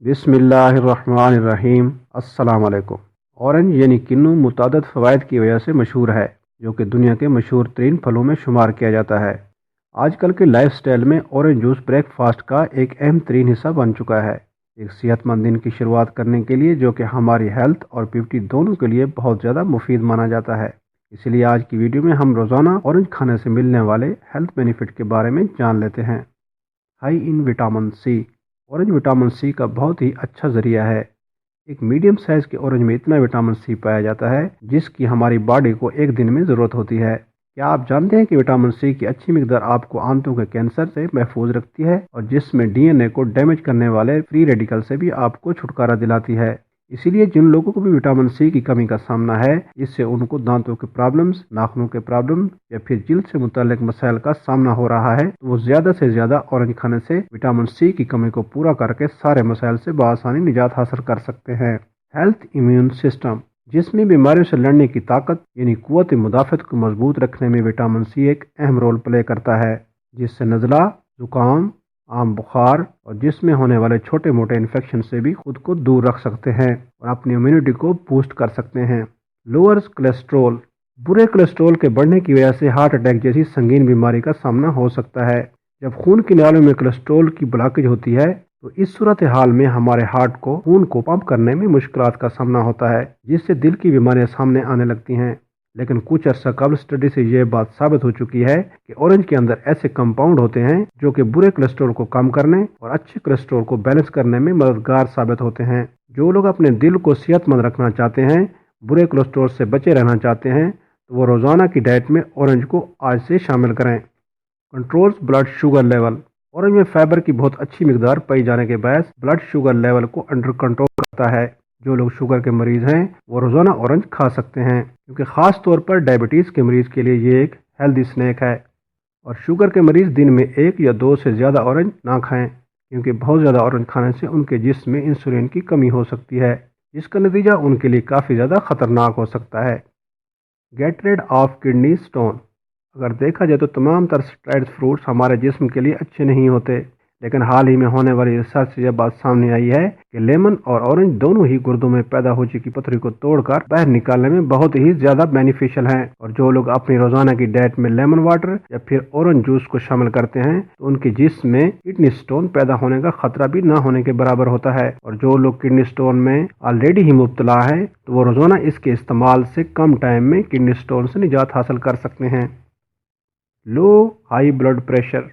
बिस्मिल्लाहिर्रहमानिर्रहीम। अस्सलाम वालेकुम। ऑरेंज यानी किन्नू मुतअद्दिद फ़वाइद की वजह से मशहूर है, जो कि दुनिया के मशहूर तरीन फलों में शुमार किया जाता है। आजकल के लाइफ स्टाइल में ऑरेंज जूस ब्रेकफास्ट का एक अहम तरीन हिस्सा बन चुका है, एक सेहतमंद दिन की शुरुआत करने के लिए, जो कि हमारी हेल्थ और ब्यूटी दोनों के लिए बहुत ज़्यादा मुफीद माना जाता है। इसलिए आज की वीडियो में हम रोज़ाना ऑरेंज खाने से मिलने वाले हेल्थ बेनिफिट के बारे में जान लेते हैं। High in vitamin C. Orange vitamin C का बहुत ही अच्छा ज़रिया है। एक मीडियम साइज़ के ऑरेंज में इतना विटामिन सी पाया जाता है जिसकी हमारी बॉडी को एक दिन में ज़रूरत होती है। क्या आप जानते हैं कि विटामिन सी की अच्छी मिकदार आपको आंतों के कैंसर से महफूज रखती है और जिसमें डीएनए को डैमेज करने वाले फ्री रेडिकल से भी आपको छुटकारा दिलाती है। इसीलिए जिन लोगों को भी विटामिन सी की कमी का सामना है, इससे उनको दांतों के प्रॉब्लम्स, नाखूनों के प्रॉब्लम या फिर जिल्द से मुताल्लिक मसाइल का सामना हो रहा है, तो वो ज़्यादा से ज़्यादा ऑरेंज खाने से विटामिन सी की कमी को पूरा करके सारे मसाइल से बआसानी निजात हासिल कर सकते हैं। Health immune system. जिसमें बीमारियों से लड़ने की ताकत यानी कुव्वत मुदाफ़त को मजबूत रखने में विटामिन सी एक अहम रोल प्ले करता है, जिससे नज़ला, जुकाम, आम बुखार और जिसमें होने वाले छोटे मोटे इन्फेक्शन से भी खुद को दूर रख सकते हैं और अपनी इम्यूनिटी को बूस्ट कर सकते हैं। Lowers cholesterol. बुरे कोलेस्ट्रॉल के बढ़ने की वजह से हार्ट अटैक जैसी संगीन बीमारी का सामना हो सकता है। जब खून की नालियों में कोलेस्ट्रॉल की ब्लॉकेज होती है तो इस सूरत हाल में हमारे हार्ट को खून को पंप करने में मुश्किलात का सामना होता है, जिससे दिल की बीमारियां सामने आने लगती हैं। लेकिन कुछ अर्सा कबल स्टडी से यह बात साबित हो चुकी है कि ऑरेंज के अंदर ऐसे कंपाउंड होते हैं जो कि बुरे कोलेस्ट्रॉल को कम करने और अच्छे कोलेस्ट्रॉल को बैलेंस करने में मददगार साबित होते हैं। जो लोग अपने दिल को सेहतमंद रखना चाहते हैं, बुरे कोलेस्ट्रॉल से बचे रहना चाहते हैं, तो वो रोज़ाना की डाइट में ऑरेंज को आज से शामिल करें। Controls blood sugar level. Orange में फाइबर की बहुत अच्छी मिकदार पाई जाने के बायस ब्लड शुगर लेवल को अंडर कंट्रोल करता है। जो लोग शुगर के मरीज हैं वो रोज़ाना ऑरेंज खा सकते हैं, क्योंकि ख़ास तौर पर डायबिटीज़ के मरीज़ के लिए ये एक हेल्दी स्नैक है। और शुगर के मरीज़ दिन में 1 या 2 से ज़्यादा ऑरेंज ना खाएं, क्योंकि बहुत ज़्यादा ऑरेंज खाने से उनके जिस्म में इंसुलिन की कमी हो सकती है, जिसका नतीजा उनके लिए काफ़ी ज़्यादा ख़तरनाक हो सकता है। Get rid of kidney stone. अगर देखा जाए तो तमाम तरह से ड्राइड फ्रूट्स हमारे जिस्म के लिए अच्छे नहीं होते, लेकिन हाल ही में होने वाली रिसर्च से यह बात सामने आई है कि लेमन और ऑरेंज दोनों ही गुर्दों में पैदा हो चुकी पथरी को तोड़कर बाहर निकालने में बहुत ही ज्यादा बेनिफिशियल हैं। और जो लोग अपनी रोजाना की डाइट में लेमन वाटर या फिर ऑरेंज जूस को शामिल करते हैं तो उनके जिस्म में किडनी स्टोन पैदा होने का खतरा भी न होने के बराबर होता है। और जो लोग किडनी स्टोन में ऑलरेडी ही मुब्तला है तो वो रोजाना इसके इस्तेमाल से कम टाइम में किडनी स्टोन से निजात हासिल कर सकते हैं। लो हाई ब्लड प्रेशर।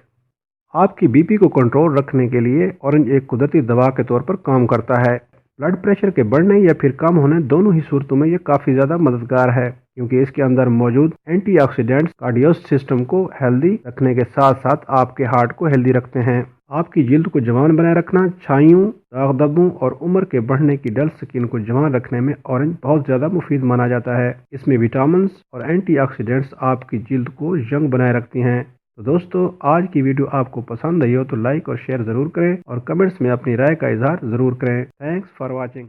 आपकी बीपी को कंट्रोल रखने के लिए ऑरेंज एक कुदरती दवा के तौर पर काम करता है। ब्लड प्रेशर के बढ़ने या फिर कम होने दोनों ही सूरतों में ये काफ़ी ज़्यादा मददगार है, क्योंकि इसके अंदर मौजूद एंटीऑक्सीडेंट्स कार्डियस सिस्टम को हेल्दी रखने के साथ साथ आपके हार्ट को हेल्दी रखते हैं। आपकी जिल्द को जवान बनाए रखना, छाइयों, दाग धब्बों और उम्र के बढ़ने की डल स्किन को जवान रखने में ऑरेंज बहुत ज़्यादा मुफीद माना जाता है। इसमें विटामिन और एंटीऑक्सीडेंट्स आपकी जिल्द को यंग बनाए रखती हैं। तो दोस्तों, आज की वीडियो आपको पसंद आई हो तो लाइक और शेयर ज़रूर करें और कमेंट्स में अपनी राय का इजहार ज़रूर करें। Thanks for watching.